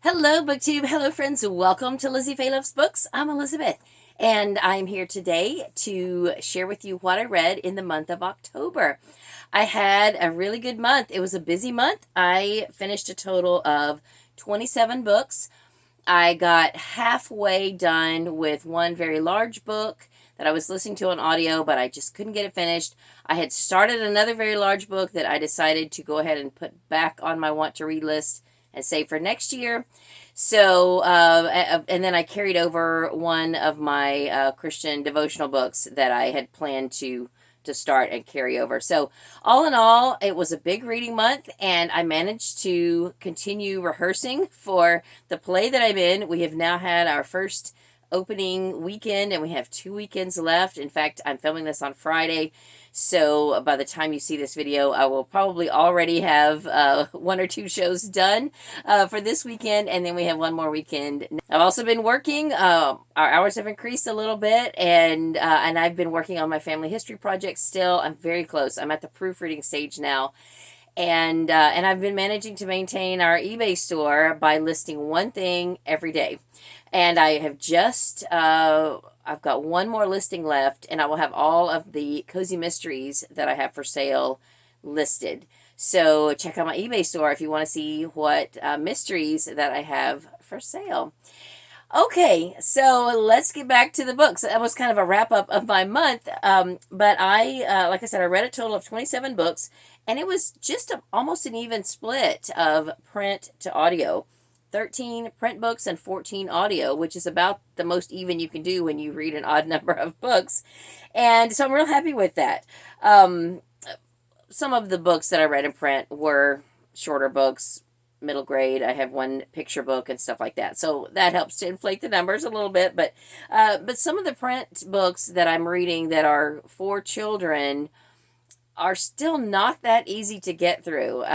Hello, BookTube. Hello, friends. Welcome to Lizziefaye Loves Books. I'm Elizabeth, and I'm here today to share with you what I read in the month of October. I had a really good month. It was a busy month. I finished a total of 27 books. I got halfway done with one very large book that I was listening to on audio, but I just couldn't get it finished. I had started another very large book that I decided to go ahead and put back on my want to read list and save for next year. So, and then I carried over one of my Christian devotional books that I had planned to start and carry over. So, all in all, it was a big reading month, and I managed to continue rehearsing for the play that I'm in. We have now had our first opening weekend, and we have 2 weekends left. In fact, I'm filming this on Friday, so by the time you see this video, I will probably already have 1 or 2 shows done for this weekend, and then we have one more weekend. I've also been working. Our hours have increased a little bit, and I've been working on my family history project still. I'm very close. I'm at the proofreading stage now. And I've been managing to maintain our eBay store by listing one thing every day. And I have just, I've got one more listing left, and I will have all of the cozy mysteries that I have for sale listed. So check out my eBay store if you want to see what mysteries that I have for sale. Okay, so let's get back to the books. That was kind of a wrap up of my month. But like I said, I read a total of 27 books, and it was just almost an even split of print to audio. 13 print books and 14 audio, which is about the most even you can do when you read an odd number of books. And so I'm real happy with that. Some of the books that I read in print were shorter books, middle grade. I have one picture book and stuff like that. So that helps to inflate the numbers a little bit. But some of the print books that I'm reading that are for children are still not that easy to get through.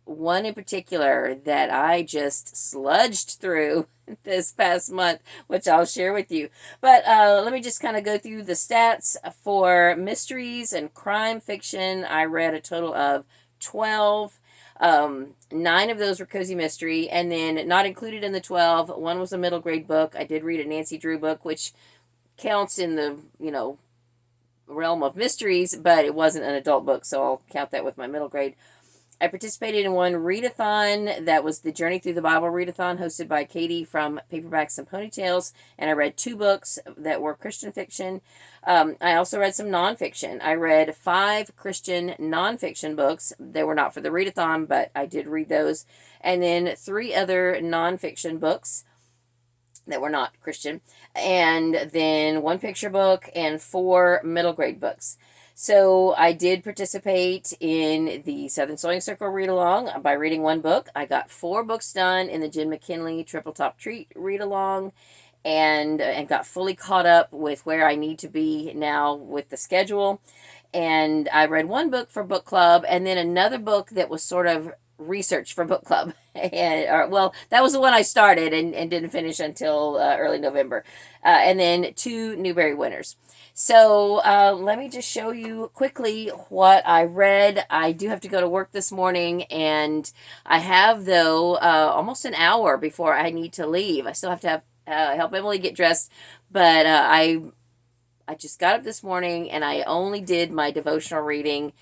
One in particular that I just sludged through this past month, which I'll share with you. But let me just kind of go through the stats. For mysteries and crime fiction, I read a total of 12. 9 of those were cozy mystery, and then not included in the 12, one was a middle grade book. I did read a Nancy Drew book, which counts in the, realm of mysteries, but it wasn't an adult book, so I'll count that with my middle grade. I participated in one readathon that was the Journey Through the Bible readathon hosted by Katie from Paperbacks and Ponytails, and I read 2 books that were Christian fiction. I also read some nonfiction. I read 5 Christian nonfiction books. They were not for the readathon, but I did read those. And then 3 other nonfiction books that were not Christian, and then 1 picture book and 4 middle grade books. So I did participate in the Southern Sewing Circle read-along by reading 1 book. I got 4 books done in the Jen McKinley Triple Top Treat read-along, and got fully caught up with where I need to be now with the schedule. And I read 1 book for book club, and then another book that was sort of research for book club. Well, that was the one I started and didn't finish until early November. And then 2 Newbery winners. So let me just show you quickly what I read. I do have to go to work this morning, and I have, though, almost an hour before I need to leave. I still have to help Emily get dressed, but I just got up this morning, and I only did my devotional reading,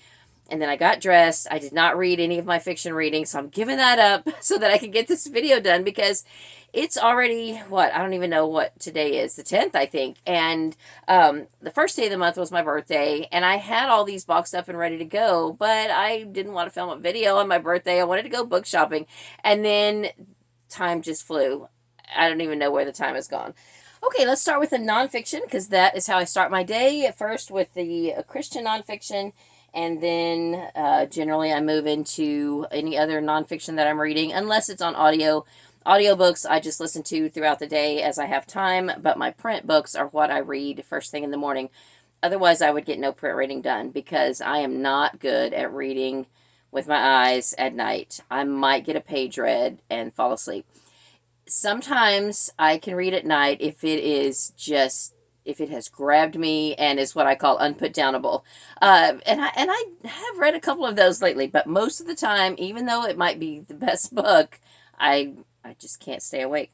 and then I got dressed. I did not read any of my fiction reading, so I'm giving that up so that I can get this video done, because it's already, I don't even know what today is, the 10th, I think. And the first day of the month was my birthday, and I had all these boxed up and ready to go, but I didn't want to film a video on my birthday. I wanted to go book shopping, and then time just flew. I don't even know where the time has gone. Okay, let's start with the nonfiction, because that is how I start my day. First with the Christian nonfiction, and then generally I move into any other nonfiction that I'm reading, unless it's on audio. Audiobooks I just listen to throughout the day as I have time, but my print books are what I read first thing in the morning. Otherwise, I would get no print reading done, because I am not good at reading with my eyes at night. I might get a page read and fall asleep. Sometimes I can read at night if it has grabbed me and is what I call unputdownable. And I have read a couple of those lately, but most of the time, even though it might be the best book, I I just can't stay awake.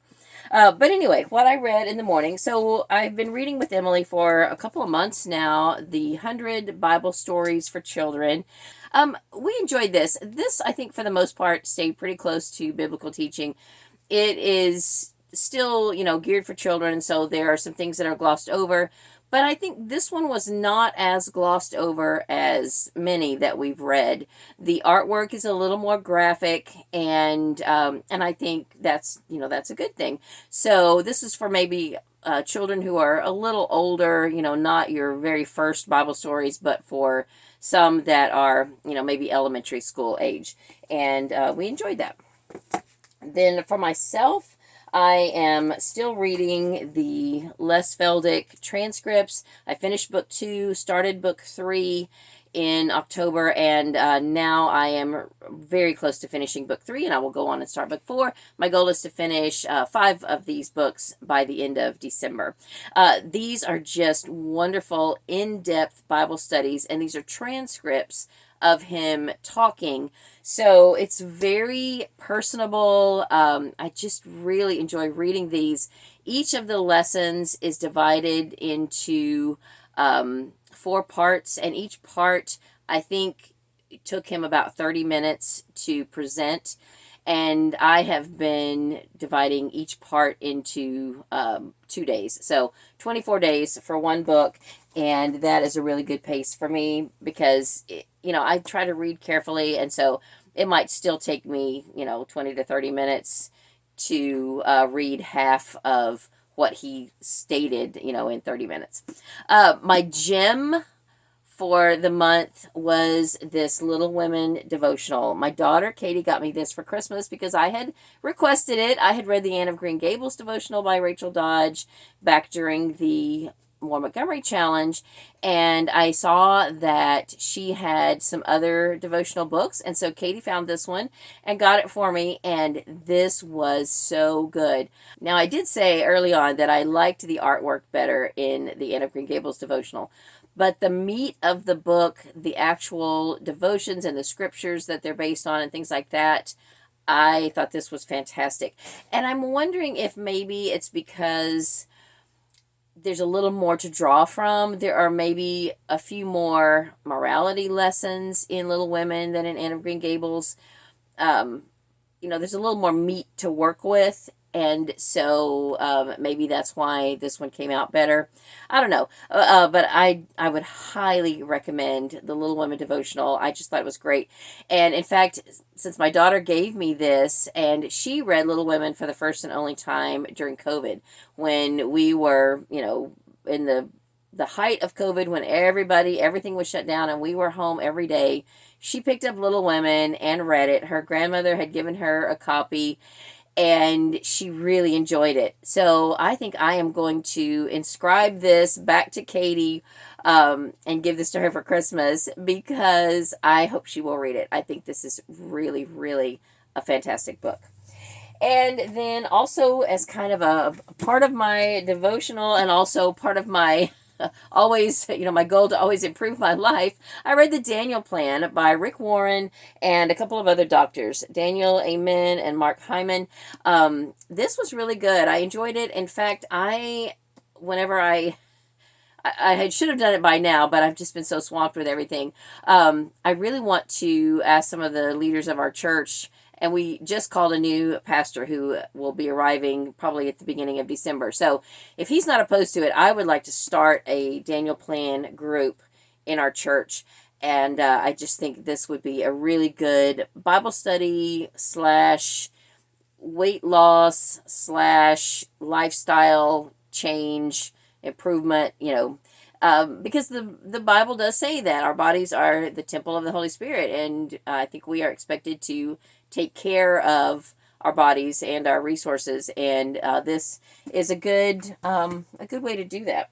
But anyway, what I read in the morning. So I've been reading with Emily for a couple of months now, the 100 Bible Stories for Children. We enjoyed this. This, I think, for the most part, stayed pretty close to biblical teaching. It is still, geared for children, so there are some things that are glossed over. But I think this one was not as glossed over as many that we've read. The artwork is a little more graphic, and I think that's a good thing. So this is for maybe children who are a little older, not your very first Bible stories, but for some that are, maybe elementary school age. And we enjoyed that. Then for myself, I am still reading the Les Feldick transcripts. I finished book 2, started book 3 in October, and now I am very close to finishing book 3, and I will go on and start book 4. My goal is to finish 5 of these books by the end of December. These are just wonderful, in-depth Bible studies, and these are transcripts of him talking. So it's very personable. I just really enjoy reading these. Each of the lessons is divided into 4 parts, and each part, I think, it took him about 30 minutes to present. And I have been dividing each part into 2 days. So 24 days for one book. And that is a really good pace for me because, I try to read carefully. And so it might still take me, 20 to 30 minutes to read half of what he stated, in 30 minutes. My gem for the month was this Little Women devotional. My daughter, Katie, got me this for Christmas because I had requested it. I had read the Anne of Green Gables devotional by Rachel Dodge back during the More Montgomery Challenge, and I saw that she had some other devotional books, and so Katie found this one and got it for me, and this was so good. Now, I did say early on that I liked the artwork better in the Anne of Green Gables devotional, but the meat of the book, the actual devotions and the scriptures that they're based on and things like that, I thought this was fantastic. And I'm wondering if maybe it's because there's a little more to draw from. There are maybe a few more morality lessons in Little Women than in Anne of Green Gables. There's a little more meat to work with. And so maybe that's why this one came out better. I don't know. But I would highly recommend the Little Women devotional. I just thought it was great. And in fact, since my daughter gave me this, and she read Little Women for the first and only time during COVID, when we were, in the height of COVID, when everything was shut down and we were home every day, she picked up Little Women and read it. Her grandmother had given her a copy, and she really enjoyed it. So I think I am going to inscribe this back to Katie and give this to her for Christmas because I hope she will read it. I think this is really, really a fantastic book. And then also as kind of a part of my devotional and also part of my always, my goal to always improve my life, I read the Daniel Plan by Rick Warren and a couple of other doctors, Daniel Amen and Mark Hyman. This was really good. I enjoyed it. In fact, whenever I should have done it by now, but I've just been so swamped with everything. I really want to ask some of the leaders of our church, and we just called a new pastor who will be arriving probably at the beginning of December. So if he's not opposed to it, I would like to start a Daniel Plan group in our church. And I just think this would be a really good Bible study / weight loss / lifestyle change improvement, because the Bible does say that our bodies are the temple of the Holy Spirit. And I think we are expected to take care of our bodies and our resources, and this is a good way to do that.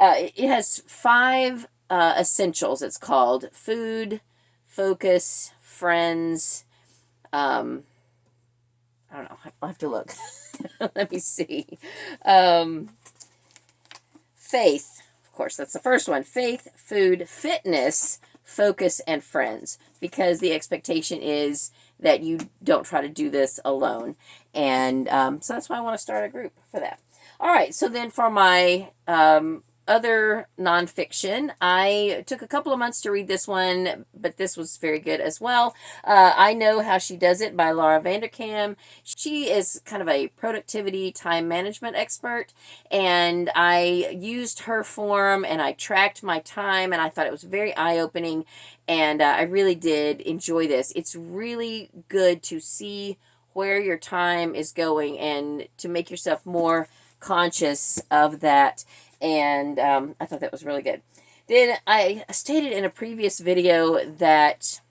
It has 5 essentials. It's called food, focus, friends. I don't know. I'll have to look. Let me see. Faith, of course, that's the first one. Faith, food, fitness, focus, and friends, because the expectation is that you don't try to do this alone. And so that's why I want to start a group for that. All right, so then for my other nonfiction, I took a couple of months to read this one, but this was very good as well. I Know How She Does It by Laura Vanderkam. She is kind of a productivity time management expert, and I used her form and I tracked my time, and I thought it was very eye-opening, and I really did enjoy this. It's really good to see where your time is going and to make yourself more conscious of that. And I thought that was really good. Then I stated in a previous video that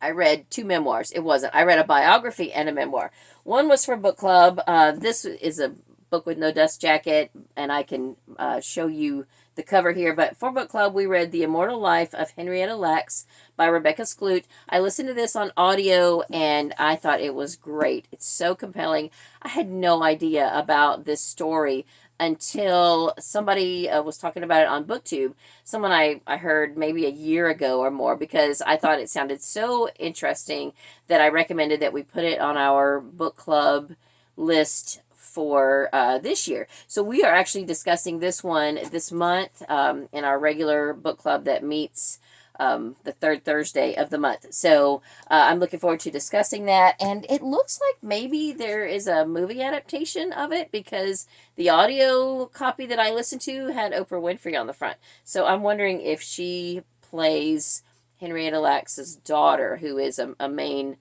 I read 2 memoirs. It wasn't. I read a biography and a memoir. One was for book club. This is a book with no dust jacket, and I can show you the cover here. But for book club, we read The Immortal Life of Henrietta Lacks by Rebecca Skloot. I listened to this on audio, and I thought it was great. It's so compelling. I had no idea about this story until somebody was talking about it on BookTube. Someone I heard maybe a year ago or more, because I thought it sounded so interesting that I recommended that we put it on our book club list for this year. So we are actually discussing this one this month in our regular book club that meets the third Thursday of the month. So I'm looking forward to discussing that. And it looks like maybe there is a movie adaptation of it, because the audio copy that I listened to had Oprah Winfrey on the front. So I'm wondering if she plays Henrietta Lacks' daughter, who is a main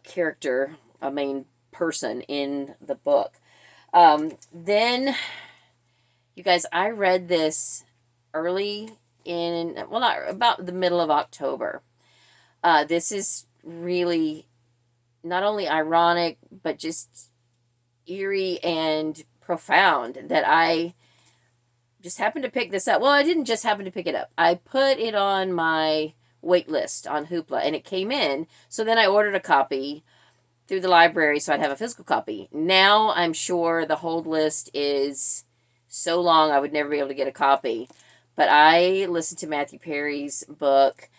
character, a main person in the book. Then, you guys, I read this early in, well, not about the middle of October. This is really not only ironic, but just eerie and profound that I just happened to pick this up. Well, I didn't just happen to pick it up. I put it on my wait list on Hoopla, and it came in. So then I ordered a copy through the library so I'd have a physical copy. Now I'm sure the hold list is so long I would never be able to get a copy. But I listened to Matthew Perry's book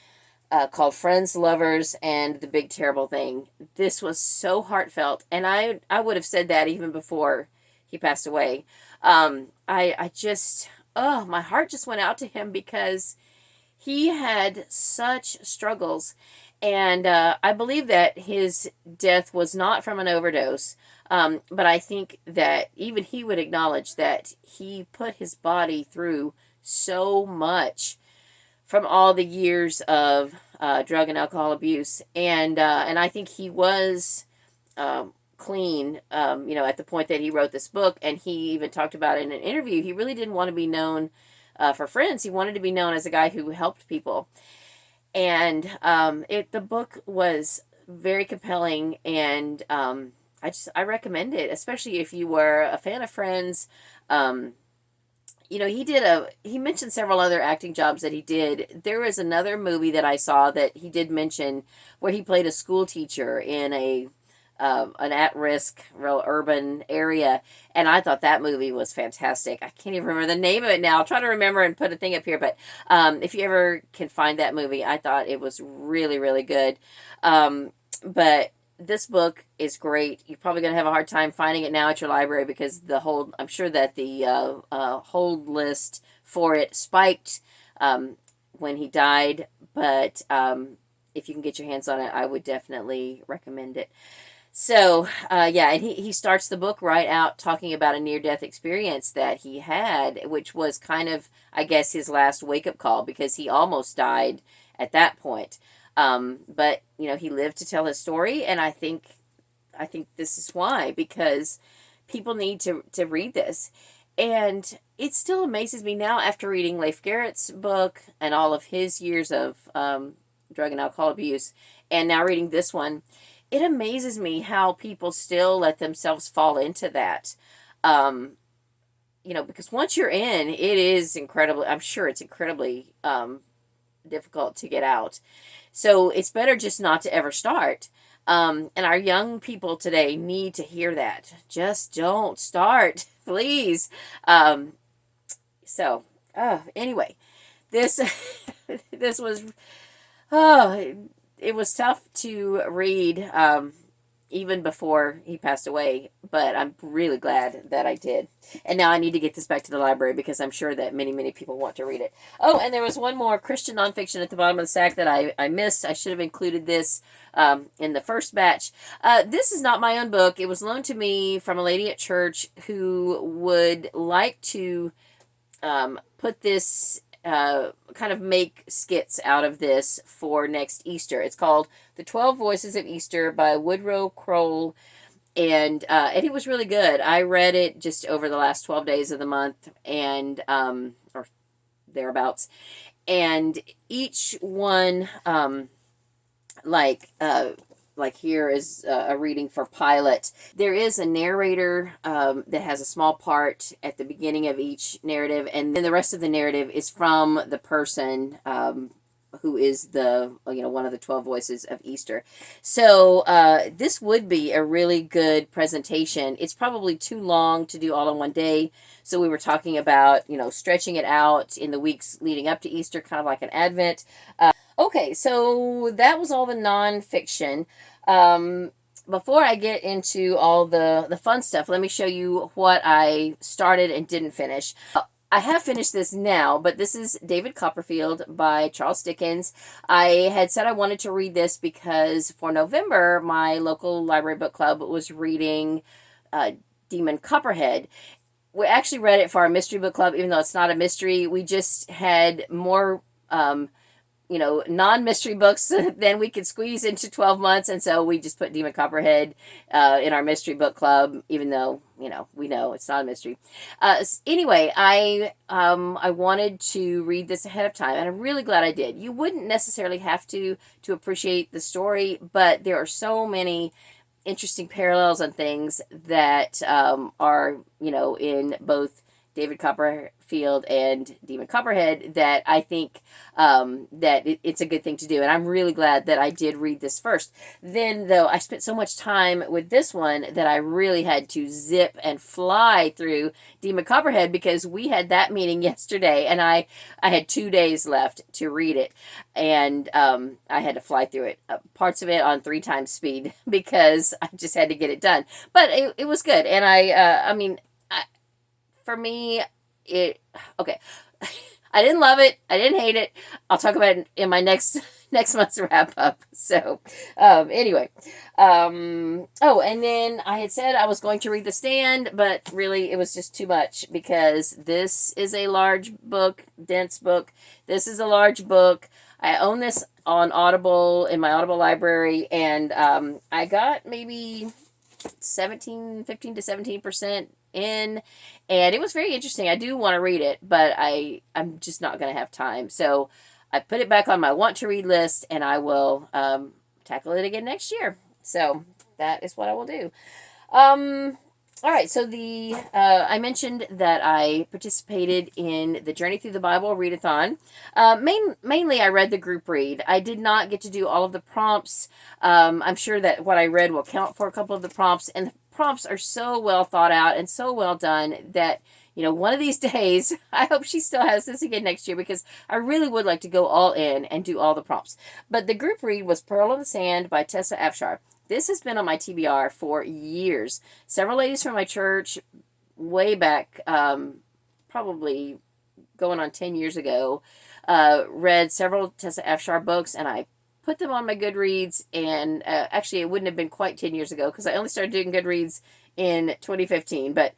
called Friends, Lovers, and the Big Terrible Thing. This was so heartfelt, and I would have said that even before he passed away. I just, my heart just went out to him, because he had such struggles, and I believe that his death was not from an overdose, but I think that even he would acknowledge that he put his body through so much from all the years of drug and alcohol abuse, and I think he was clean, at the point that he wrote this book, and he even talked about it in an interview. He really didn't want to be known for friends. He wanted to be known as a guy who helped people, and the book was very compelling, and I recommend it, especially if you were a fan of Friends. He mentioned several other acting jobs that he did. There was another movie that I saw that he did mention where he played a school teacher in an at-risk, real urban area, and I thought that movie was fantastic. I can't even remember the name of it now. I'll try to remember and put a thing up here, but if you ever can find that movie, I thought it was really, really good. But this book is great. You're probably going to have a hard time finding it now at your library, because I'm sure that the hold list for it spiked when he died, but if you can get your hands on it, I would definitely recommend it. So, and he starts the book right out talking about a near-death experience that he had, which was kind of, I guess, his last wake-up call, because he almost died at that point. But he lived to tell his story, and I think this is why, because people need to read this. And it still amazes me now, after reading Leif Garrett's book and all of his years of drug and alcohol abuse, and now reading this one, it amazes me how people still let themselves fall into that. Because once you're in, it is incredibly, I'm sure it's incredibly difficult to get out. So it's better just not to ever start. And our young people today need to hear that. Just don't start, please. Anyway, this was, it was tough to read even before he passed away, but I'm really glad that I did. And now I need to get this back to the library because I'm sure that many, many people want to read it. Oh, and there was one more Christian nonfiction at the bottom of the stack that I missed. I should have included this in the first batch. This is not my own book. It was loaned to me from a lady at church who would like to put this, kind of make skits out of this for next Easter. It's called The 12 Voices of Easter by Woodrow Kroll, and it was really good. I read it just over the last 12 days of the month, and or thereabouts, and each one, like here is a reading for Pilot. There is a narrator that has a small part at the beginning of each narrative, and then the rest of the narrative is from the person who is the, one of the 12 voices of Easter. So this would be a really good presentation. It's probably too long to do all in one day. So we were talking about, stretching it out in the weeks leading up to Easter, kind of like an Advent. Okay, so that was all the nonfiction. Before I get into all the fun stuff, let me show you what I started and didn't finish. I have finished this now, but this is David Copperfield by Charles Dickens. I had said I wanted to read this because for November, my local library book club was reading Demon Copperhead. We actually read it for our mystery book club, even though it's not a mystery. We just had more non-mystery books than we could squeeze into 12 months. And so we just put Demon Copperhead in our mystery book club, even though, we know it's not a mystery. Anyway, I wanted to read this ahead of time, and I'm really glad I did. You wouldn't necessarily have to appreciate the story, but there are so many interesting parallels and things that are, in both David Copperfield and Demon Copperhead that I think that it's a good thing to do. And I'm really glad that I did read this first. Then, though, I spent so much time with this one that I really had to zip and fly through Demon Copperhead because we had that meeting yesterday and I had 2 days left to read it. And I had to fly through it, parts of it on 3 times speed because I just had to get it done. But it was good. And for me, okay. I didn't love it. I didn't hate it. I'll talk about it in my next month's wrap up. So, anyway. Oh, and then I had said I was going to read The Stand, but really it was just too much because this is a large book, dense book. This is a large book. I own this on Audible in my Audible library, and I got maybe 15 to 17% in, and it was very interesting. I do want to read it, but I'm just not going to have time. So I put it back on my want to read list, and I will tackle it again next year. So that is what I will do. All right, so I mentioned that I participated in the Journey Through the Bible readathon. Mainly, I read the group read. I did not get to do all of the prompts. I'm sure that what I read will count for a couple of the prompts, and the prompts are so well thought out and so well done that, one of these days, I hope she still has this again next year because I really would like to go all in and do all the prompts. But the group read was Pearl in the Sand by Tessa Afshar. This has been on my TBR for years. Several ladies from my church, way back, probably going on 10 years ago, read several Tessa Afshar books, and I put them on my Goodreads, and actually it wouldn't have been quite 10 years ago because I only started doing Goodreads in 2015, but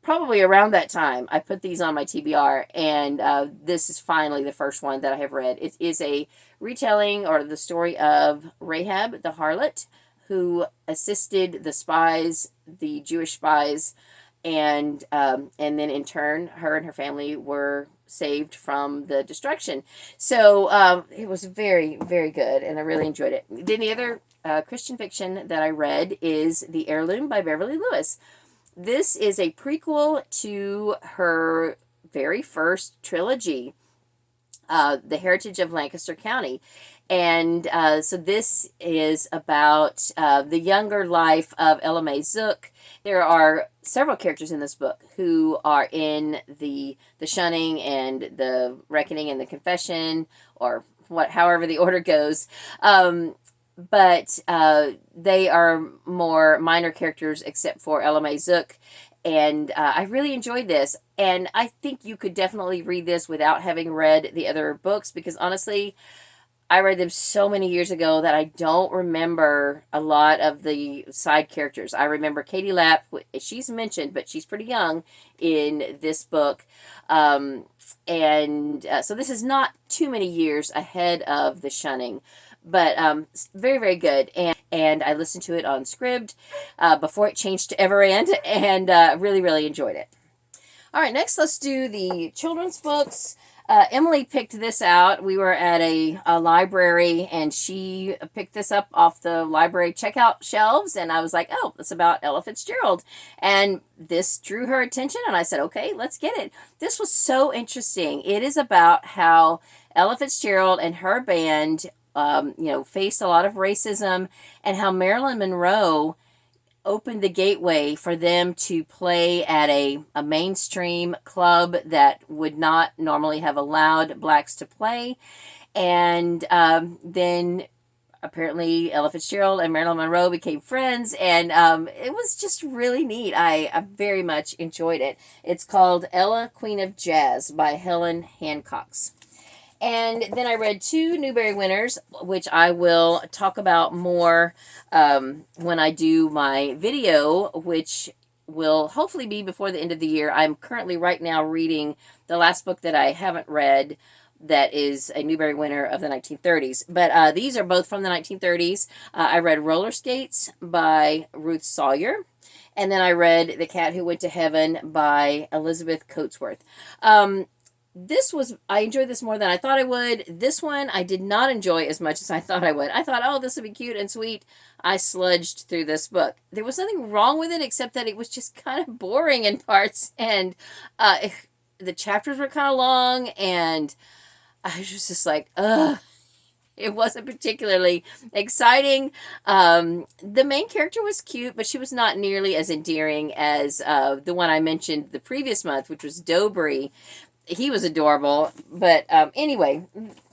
probably around that time I put these on my TBR, and this is finally the first one that I have read. It is a retelling or the story of Rahab the harlot who assisted the spies, the Jewish spies, and then in turn her and her family were saved from the destruction. So it was very, very good, and I really enjoyed it. Then the other Christian fiction that I read is The Heirloom by Beverly Lewis. This is a prequel to her very first trilogy, The Heritage of Lancaster County. And so this is about the younger life of Ella Mae Zook. There are several characters in this book who are in the shunning and the reckoning and the confession, or however the order goes. But they are more minor characters except for Ella Mae Zook. And I really enjoyed this. And I think you could definitely read this without having read the other books, because honestly, I read them so many years ago that I don't remember a lot of the side characters. I remember Katie Lapp. She's mentioned, but she's pretty young in this book. So this is not too many years ahead of The Shunning. But very, very good. And I listened to it on Scribd before it changed to Everend, and really, really enjoyed it. All right, next let's do the children's books. Emily picked this out. We were at a library, and she picked this up off the library checkout shelves, and I was like, oh, it's about Ella Fitzgerald. And this drew her attention, and I said, okay, let's get it. This was so interesting. It is about how Ella Fitzgerald and her band faced a lot of racism, and how Marilyn Monroe opened the gateway for them to play at a mainstream club that would not normally have allowed blacks to play. And then apparently Ella Fitzgerald and Marilyn Monroe became friends, and it was just really neat. I very much enjoyed it. It's called Ella, Queen of Jazz by Helen Hancox. And then I read 2 Newbery winners, which I will talk about more when I do my video, which will hopefully be before the end of the year. I'm currently right now reading the last book that I haven't read that is a Newbery winner of the 1930s. But these are both from the 1930s. I read Roller Skates by Ruth Sawyer. And then I read The Cat Who Went to Heaven by Elizabeth Coatsworth. I enjoyed this more than I thought I would. This one I did not enjoy as much as I thought I would. I thought, oh, this would be cute and sweet. I sludged through this book. There was nothing wrong with it except that it was just kind of boring in parts, and the chapters were kind of long, and I was just like, ugh. It wasn't particularly exciting. The main character was cute, but she was not nearly as endearing as the one I mentioned the previous month, which was Dobry. He was adorable, but anyway,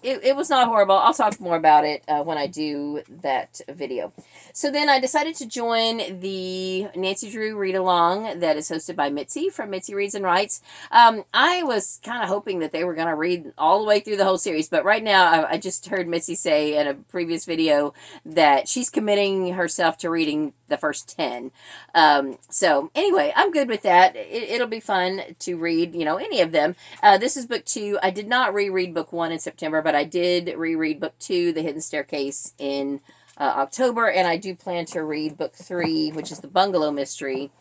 it was not horrible. I'll talk more about it when I do that video. So then I decided to join the Nancy Drew read-along that is hosted by Mitzi from Mitzi Reads and Writes. I was kind of hoping that they were going to read all the way through the whole series, but right now I just heard Mitzi say in a previous video that she's committing herself to reading the first 10. So anyway, I'm good with that. It'll be fun to read, any of them. This is book 2. I did not reread book 1 in September, but I did reread book 2, The Hidden Staircase, in October, and I do plan to read book 3, which is the Bungalow Mystery,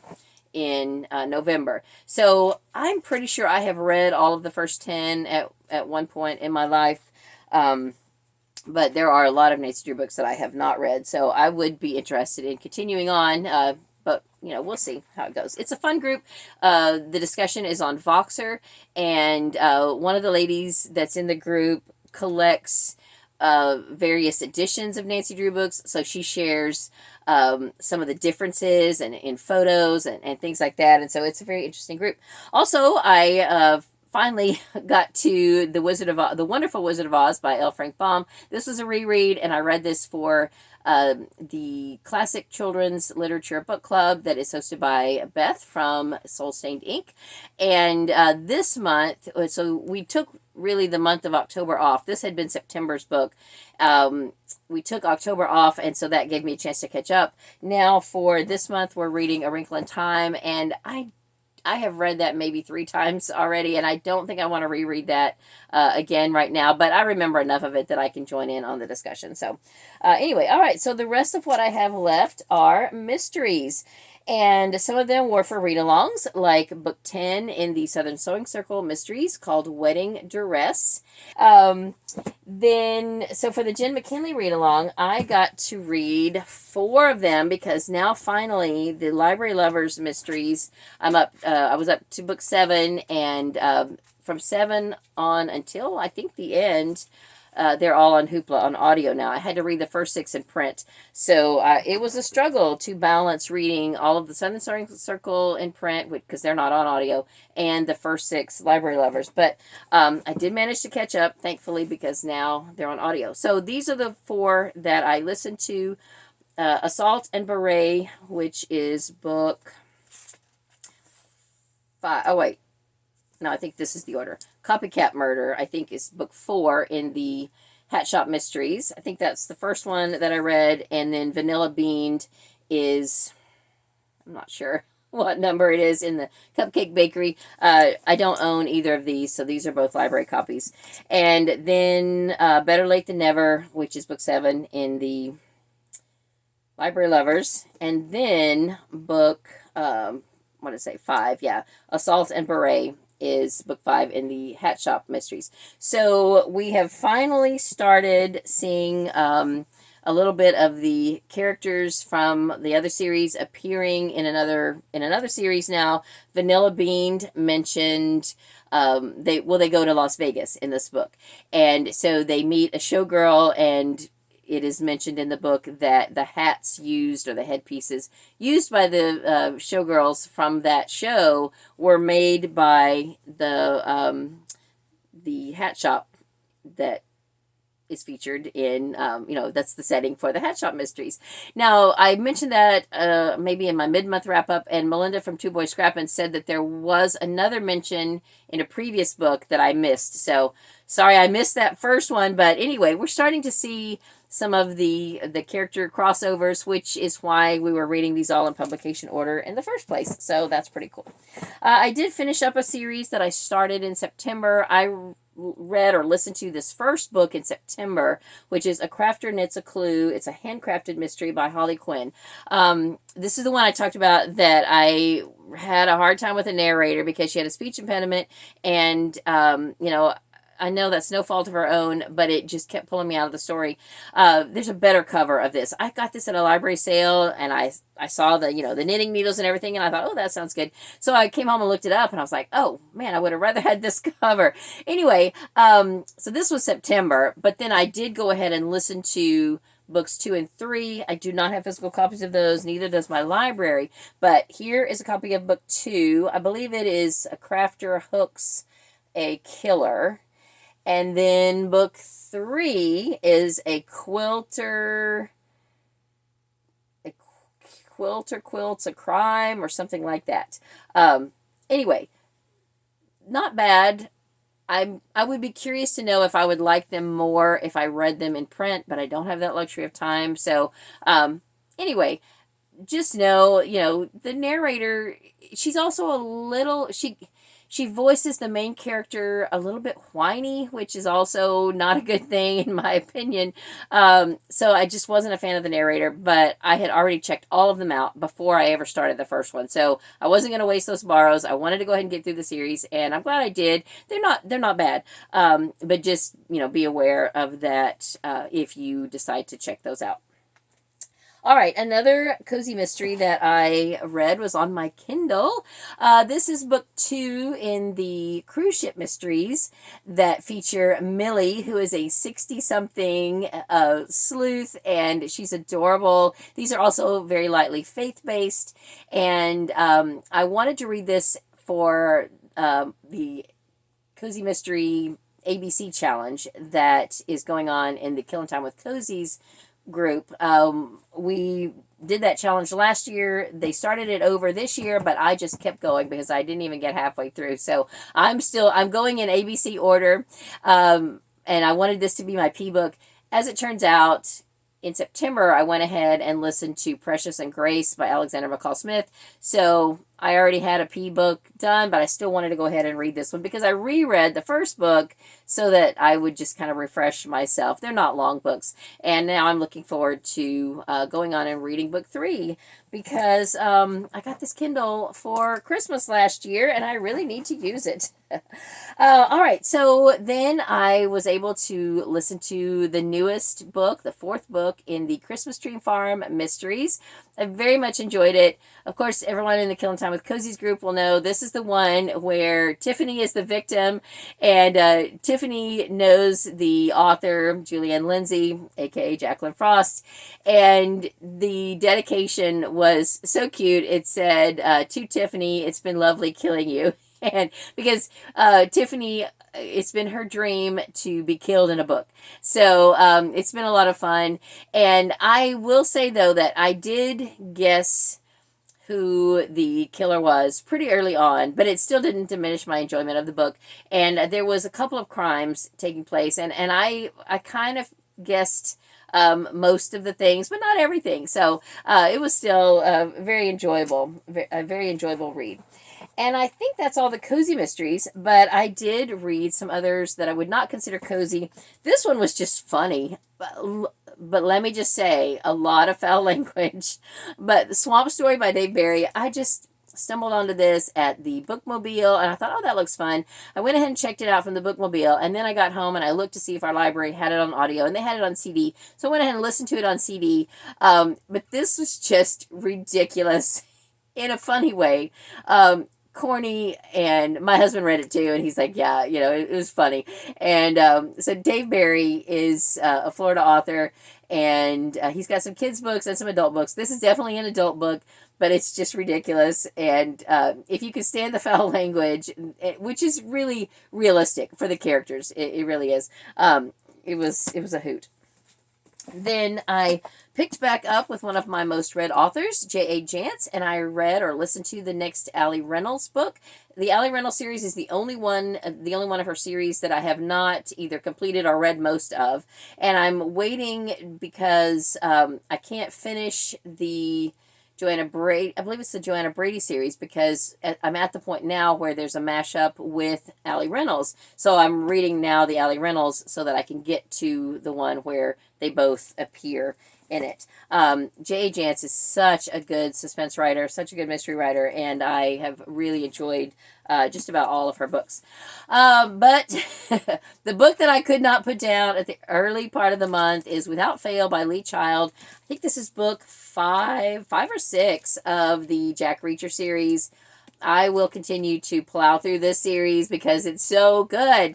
in November. So I'm pretty sure I have read all of the first 10 at one point in my life. But there are a lot of Nancy Drew books that I have not read, so I would be interested in continuing on, but, we'll see how it goes. It's a fun group. The discussion is on Voxer, and one of the ladies that's in the group collects various editions of Nancy Drew books, so she shares some of the differences and in photos and things like that, and so it's a very interesting group. Also, I finally got to The Wonderful Wizard of Oz by L. Frank Baum. This was a reread, and I read this for the Classic Children's Literature Book Club that is hosted by Beth from Soul Stained Ink. And this month, so we took really the month of October off. This had been September's book. We took October off, and so that gave me a chance to catch up. Now for this month, we're reading A Wrinkle in Time, and I have read that maybe 3 times already, and I don't think I want to reread that again right now, but I remember enough of it that I can join in on the discussion. So anyway, all right, so the rest of what I have left are mysteries. And some of them were for read-alongs, like book 10 in the Southern Sewing Circle Mysteries called Wedding Duress. Then, so for the Jen McKinley read-along, I got to read 4 of them because now finally the Library Lovers Mysteries, I was up to book 7, and from 7 on until I think the end, they're all on Hoopla on audio now. I had to read the first 6 in print. So it was a struggle to balance reading all of the Sun and Stars Circle in print, because they're not on audio, and the first 6 Library Lovers. But I did manage to catch up, thankfully, because now they're on audio. So these are the 4 that I listened to. Assault and Beret, which is book 5. Oh, wait. No, I think this is the order. Copycat Murder, I think, is book 4 in the Hat Shop Mysteries. I think that's the first one that I read. And then Vanilla Beaned is, I'm not sure what number it is in the Cupcake Bakery. I don't own either of these, so these are both library copies. And then Better Late Than Never, which is book 7 in the Library Lovers. And then book, what did I say, 5, yeah, Assault and Beret is book 5 in the Hat Shop Mysteries. So we have finally started seeing a little bit of the characters from the other series appearing in another series now. Vanilla Bean mentioned they go to Las Vegas in this book, and so they meet a showgirl, and it is mentioned in the book that the hats used, or the headpieces used by the showgirls from that show, were made by the hat shop that is featured in, that's the setting for the Hat Shop Mysteries. Now, I mentioned that maybe in my mid-month wrap-up, and Melinda from Two Boys Scrappin' said that there was another mention in a previous book that I missed. So, sorry I missed that first one, but anyway, we're starting to see some of the character crossovers, which is why we were reading these all in publication order in the first place. So that's pretty cool. I did finish up a series that I started in September. I read or listened to this first book in September, which is A Crafter Knits a Clue. It's a handcrafted mystery by Holly Quinn. This is the one I talked about that I had a hard time with the narrator because she had a speech impediment, and I know that's no fault of her own, but it just kept pulling me out of the story. There's a better cover of this. I got this at a library sale, and I saw the knitting needles and everything, and I thought, oh, that sounds good. So I came home and looked it up, and I was like, oh, man, I would have rather had this cover. Anyway, so this was September, but then I did go ahead and listen to books 2 and 3. I do not have physical copies of those, neither does my library, but here is a copy of book 2. I believe it is A Crafter Hooks a Killer. And then book 3 is a quilter quilts a crime, or something like that. Anyway, not bad. I would be curious to know if I would like them more if I read them in print, but I don't have that luxury of time. So, anyway, just know, the narrator, she's also a little, she voices the main character a little bit whiny, which is also not a good thing in my opinion. So I just wasn't a fan of the narrator, but I had already checked all of them out before I ever started the first one. So I wasn't going to waste those borrows. I wanted to go ahead and get through the series, and I'm glad I did. They're not bad. But just, be aware of that if you decide to check those out. All right, another cozy mystery that I read was on my Kindle. This is book 2 in the cruise ship mysteries that feature Millie, who is a 60-something sleuth, and she's adorable. These are also very lightly faith-based, and I wanted to read this for the Cozy Mystery ABC Challenge that is going on in the Killing Time with Cozies group. We did that challenge last year. They started it over this year, but I just kept going because I didn't even get halfway through. So I'm going in ABC order. And I wanted this to be my P-book. As it turns out, in September, I went ahead and listened to Precious and Grace by Alexander McCall Smith. So I already had a P-book done, but I still wanted to go ahead and read this one because I reread the first book so that I would just kind of refresh myself. They're not long books. And now I'm looking forward to going on and reading book 3 because I got this Kindle for Christmas last year, and I really need to use it. All right, so then I was able to listen to the newest book, the fourth book in the Christmas Tree Farm Mysteries. I very much enjoyed it. Of course, everyone in the Killing Time with Cozies group will know this is the one where Tiffany is the victim, and Tiffany knows the author, Julianne Lindsay, aka Jacqueline Frost, and the dedication was so cute. It said, to Tiffany, it's been lovely killing you. And because Tiffany, it's been her dream to be killed in a book. So it's been a lot of fun. And I will say, though, that I did guess who the killer was pretty early on, but it still didn't diminish my enjoyment of the book. And there was a couple of crimes taking place, and I kind of guessed most of the things, but not everything. So it was still a very enjoyable read. And I think that's all the cozy mysteries, but I did read some others that I would not consider cozy. This one was just funny, but let me just say, a lot of foul language. But The Swamp Story by Dave Barry, I just stumbled onto this at the Bookmobile, and I thought, oh, that looks fun. I went ahead and checked it out from the Bookmobile, and then I got home and I looked to see if our library had it on audio, and they had it on CD. So I went ahead and listened to it on CD. But this was just ridiculous in a funny way. Corny, and my husband read it too, and he's like, yeah, it was funny. And so Dave Barry is a Florida author, and he's got some kids books and some adult books. This is definitely an adult book, but it's just ridiculous. And if you can stand the foul language, which is really realistic for the characters, it really is. It was a hoot. Then I picked back up with one of my most read authors, J.A. Jance, and I read or listened to the next Allie Reynolds book. The Allie Reynolds series is the only one of her series that I have not either completed or read most of. And I'm waiting because I can't finish the Joanna Brady, I believe it's the Joanna Brady series, because I'm at the point now where there's a mashup with Allie Reynolds. So I'm reading now the Allie Reynolds so that I can get to the one where they both appear in it. J.A. Jance is such a good suspense writer, such a good mystery writer, and I have really enjoyed just about all of her books. But the book that I could not put down at the early part of the month is Without Fail by Lee Child. I think this is book five or six of the Jack Reacher series. I will continue to plow through this series because it's so good.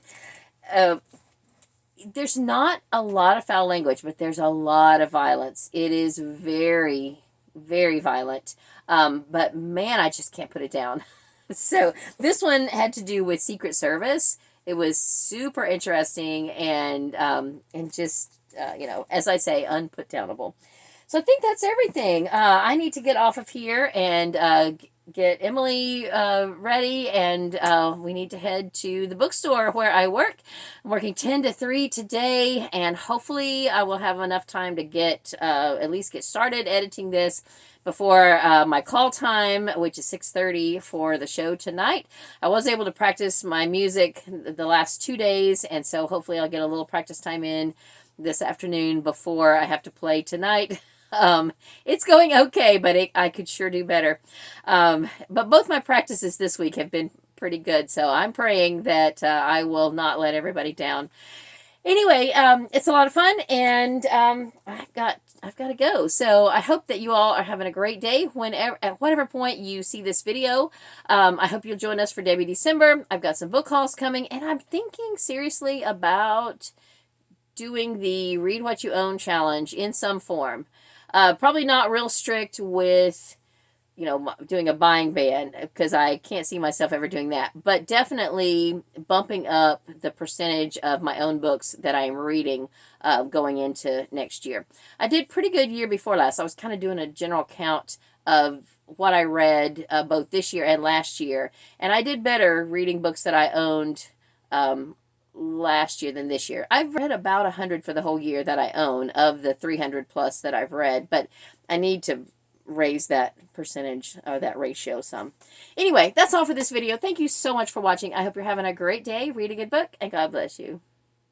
There's not a lot of foul language, but there's a lot of violence. It is very, very violent. But man, I just can't put it down. So this one had to do with Secret Service. It was super interesting and just, as I say, unputdownable. So I think that's everything. I need to get off of here and get Emily ready, and we need to head to the bookstore where I work. I'm working 10 to 3 today, and hopefully I will have enough time to at least get started editing this before my call time, which is 6:30 for the show tonight. I was able to practice my music the last 2 days, and so hopefully I'll get a little practice time in this afternoon before I have to play tonight. It's going okay, but I could sure do better. But both my practices this week have been pretty good, so I'm praying that I will not let everybody down. Anyway, it's a lot of fun, and I've got to go. So I hope that you all are having a great day at whatever point you see this video. I hope you'll join us for Debbie December. I've got some book hauls coming, and I'm thinking seriously about doing the Read What You Own challenge in some form. Probably not real strict with, doing a buying ban, because I can't see myself ever doing that. But definitely bumping up the percentage of my own books that I am reading going into next year. I did pretty good year before last. I was kind of doing a general count of what I read both this year and last year. And I did better reading books that I owned last year than this year. I've read about 100 for the whole year that I own of the 300 plus that I've read, but I need to raise that percentage or that ratio some. Anyway, that's all for this video. Thank you so much for watching. I hope you're having a great day. Read a good book, and God bless you.